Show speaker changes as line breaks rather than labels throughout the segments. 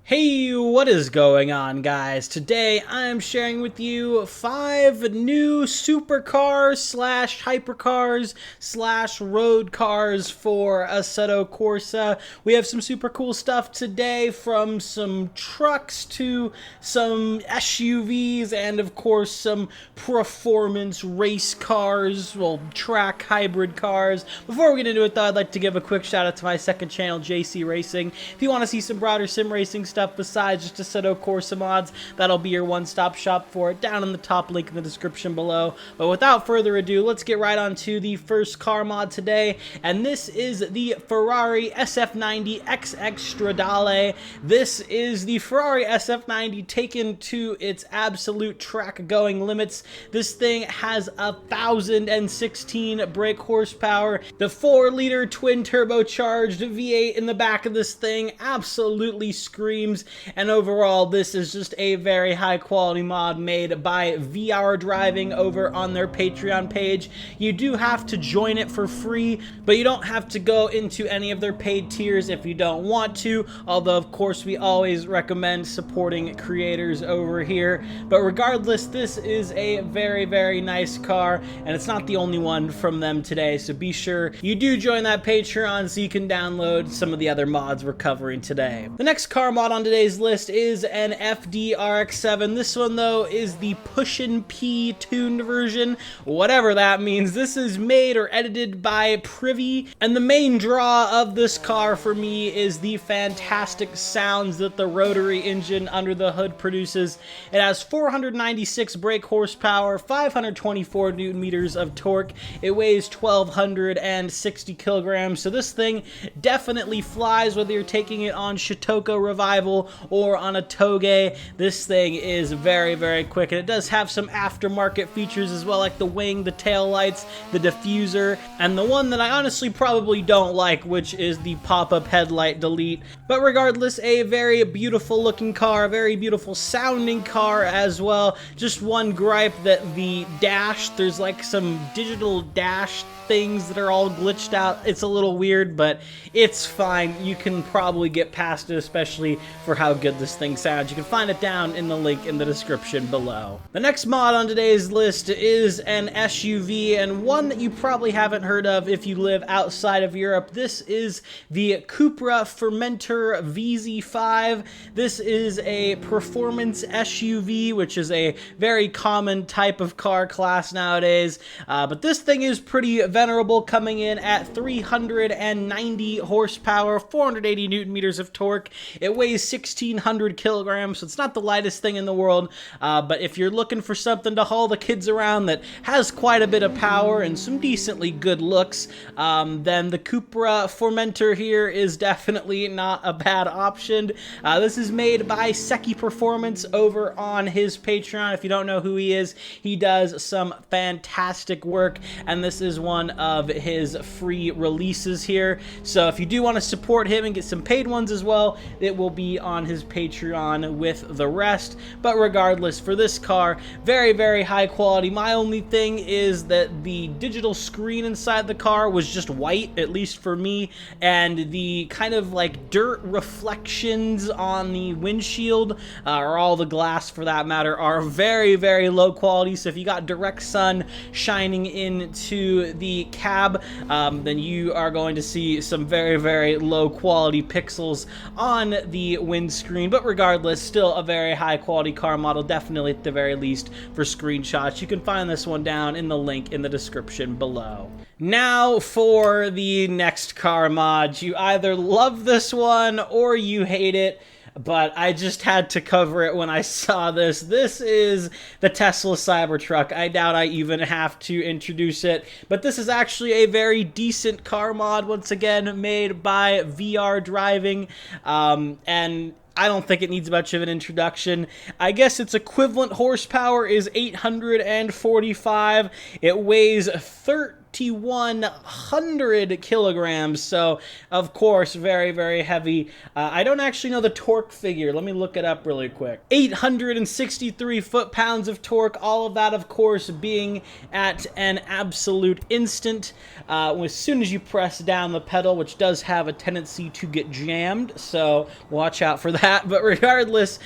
Hey, what is going on, guys? Today I'm sharing with you 5 new supercars slash hypercars slash road cars for Assetto Corsa. We have some super cool stuff today, from some trucks to some SUVs and of course some performance race cars, well, track hybrid cars. Before we get into it though, I'd like to give a quick shout out to my second channel, JC Racing. If you want to see some broader sim racing stuff besides just Assetto Corsa mods, that'll be your one-stop shop for it, down in the top link in the description below. But without further ado, let's get right on to the first car mod today, and this is the Ferrari SF90 XX Stradale. This is the Ferrari SF90 taken to its absolute track-going limits. This thing has 1,016 brake horsepower. The 4-liter twin turbocharged V8 in the back of this thing absolutely screams. And overall, this is just a very high quality mod made by VR Driving over on their Patreon page. You do have to join it for free, but you don't have to go into any of their paid tiers if you don't want to, although of course we always recommend supporting creators over here. But regardless, this is a very nice car, and it's not the only one from them today, so be sure you do join that Patreon so you can download some of the other mods we're covering today. The next car mod on today's list is an FD RX-7. This one though is the Pushin' P tuned version, whatever that means. This is made or edited by Privy, and the main draw of this car for me is the fantastic sounds that the rotary engine under the hood produces. It has 496 brake horsepower, 524 newton meters of torque. It weighs 1,260 kilograms, so this thing definitely flies whether you're taking it on Shitoko Revival or on a Toge. This thing is very quick, and it does have some aftermarket features as well, like the wing, the tail lights, the diffuser, and the one that I honestly probably don't like, which is the pop-up headlight delete. But regardless, a very beautiful looking car, a very beautiful sounding car as well. Just one gripe, that the dash, there's like some digital dash things that are all glitched out. It's a little weird, but it's fine. You can probably get past it, especially for how good this thing sounds. You can find it down in the link in the description below. The next mod on today's list is an SUV, and one that you probably haven't heard of if you live outside of Europe. This is the Cupra Formentor VZ5. This is a performance SUV, which is a very common type of car class nowadays, but this thing is pretty venerable, coming in at 390 horsepower, 480 newton meters of torque. It weighs 1,600 kilograms, so it's not the lightest thing in the world, but if you're looking for something to haul the kids around that has quite a bit of power and some decently good looks, then the Cupra Formentor here is definitely not a bad option. This is made by Seki Performance over on his Patreon. If you don't know who he is, he does some fantastic work, and this is one of his free releases here. So if you do want to support him and get some paid ones as well, it will be on his Patreon with the rest. But regardless, for this car, very high quality. My only thing is that the digital screen inside the car was just white, at least for me, and the kind of like dirt reflections on the windshield, or all the glass for that matter, are very low quality. So if you got direct sun shining into the cab, then you are going to see some very low quality pixels on the windscreen. But regardless, still a very high quality car model, definitely at the very least for screenshots. You can find this one down in the link in the description below. Now for the next car mod. You either love this one or you hate it, but I just had to cover it when I saw this. This is the Tesla Cybertruck. I doubt I even have to introduce it, but this is actually a very decent car mod, once again made by VR Driving, and I don't think it needs much of an introduction. I guess its equivalent horsepower is 845. It weighs 13 5,100 kilograms. So, of course, very, very heavy. I don't actually know the torque figure. Let me look it up really quick. 863 foot-pounds of torque. All of that, of course, being at an absolute instant. As soon as you press down the pedal, which does have a tendency to get jammed, so watch out for that. But regardless,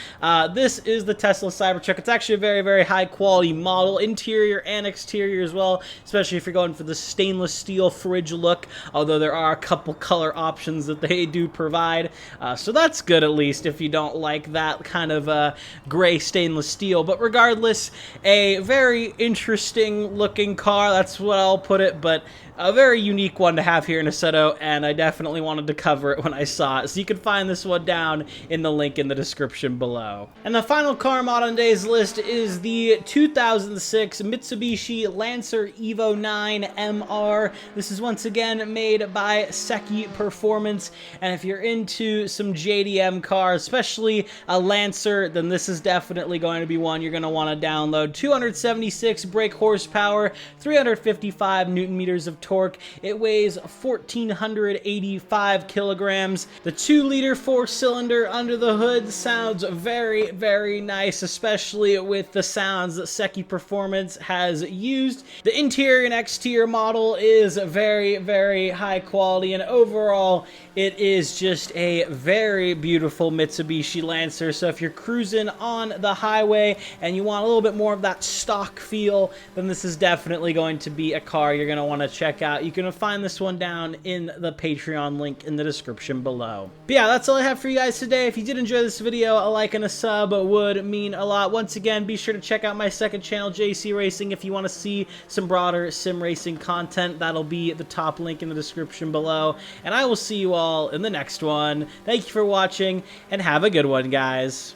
this is the Tesla Cybertruck. It's actually a very, very high-quality model, interior and exterior as well, especially if you're going for the stainless steel fridge look, although there are a couple color options that they do provide. So that's good, at least, if you don't like that kind of gray stainless steel. But regardless, a very interesting looking car, that's what I'll put it, but a very unique one to have here in Assetto, and I definitely wanted to cover it when I saw it. So you can find this one down in the link in the description below. And the final car mod on today's list is the 2006 Mitsubishi Lancer Evo 9 MR. This is once again made by Secchi Performance, and if you're into some JDM cars, especially a Lancer, then this is definitely going to be one you're going to want to download. 276 brake horsepower, 355 Newton meters of torque. It weighs 1,485 kilograms. The 2-liter 4-cylinder under the hood sounds very, very nice, especially with the sounds that Secchi Performance has used. The interior and exterior model is very, very high quality, and overall it is just a very beautiful Mitsubishi Lancer. So if you're cruising on the highway and you want a little bit more of that stock feel, then this is definitely going to be a car you're going to want to check out. You can find this one down in the Patreon link in the description below. But yeah, that's all I have for you guys today. If you did enjoy this video, a like and a sub would mean a lot. Once again, be sure to check out my second channel, JC Racing, if you want to see some broader sim racing content. That'll be at the top link in the description below. And I will see you all in the next one. Thank you for watching, and have a good one, guys.